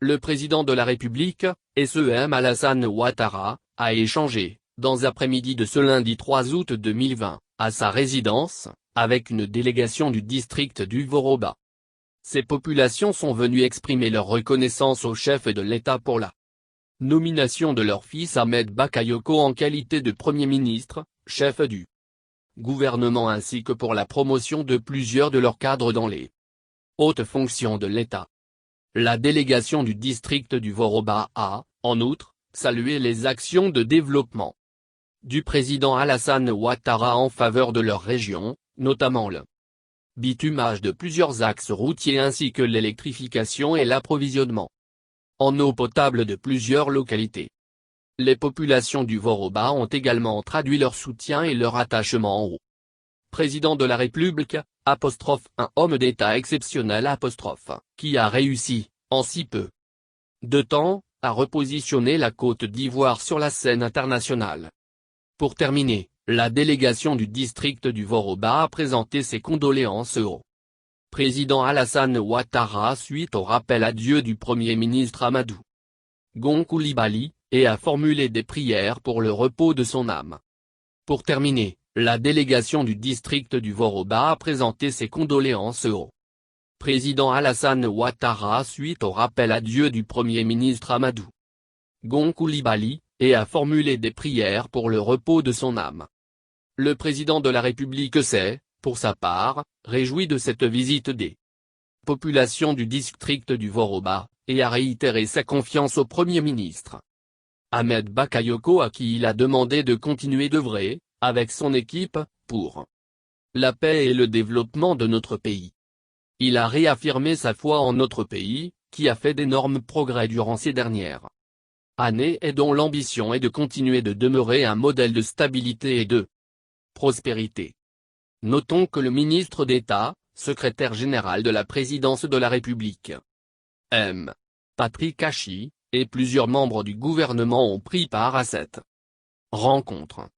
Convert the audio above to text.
Le président de la République, SEM Alassane Ouattara, a échangé, dans après-midi de ce lundi 3 août 2020, à sa résidence, avec une délégation du district du Voroba. Ces populations sont venues exprimer leur reconnaissance au chef de l'État pour la nomination de leur fils Ahmed Bakayoko en qualité de Premier ministre, chef du gouvernement ainsi que pour la promotion de plusieurs de leurs cadres dans les hautes fonctions de l'État. La délégation du district du Voroba a, en outre, salué les actions de développement du président Alassane Ouattara en faveur de leur région, notamment le bitumage de plusieurs axes routiers ainsi que l'électrification et l'approvisionnement en eau potable de plusieurs localités. Les populations du Voroba ont également traduit leur soutien et leur attachement au président de la République, un homme d'État exceptionnel, qui a réussi, en si peu de temps, à repositionner la Côte d'Ivoire sur la scène internationale. Pour terminer, la délégation du district du Voroba a présenté ses condoléances au président Alassane Ouattara suite au rappel à Dieu du Premier ministre Amadou Gon Coulibaly, et a formulé des prières pour le repos de son âme. Pour terminer, la délégation du district du Voroba a présenté ses condoléances au président Alassane Ouattara suite au rappel à Dieu du Premier ministre Amadou Gon Coulibaly, et a formulé des prières pour le repos de son âme. Le président de la République s'est, pour sa part, réjoui de cette visite des populations du district du Voroba, et a réitéré sa confiance au Premier ministre Ahmed Bakayoko, à qui il a demandé de continuer d'œuvrer, avec son équipe, pour la paix et le développement de notre pays. Il a réaffirmé sa foi en notre pays, qui a fait d'énormes progrès durant ces dernières années et dont l'ambition est de continuer de demeurer un modèle de stabilité et de prospérité. Notons que le ministre d'État, secrétaire général de la présidence de la République, M. Patrick Hachi, et plusieurs membres du gouvernement ont pris part à cette rencontre.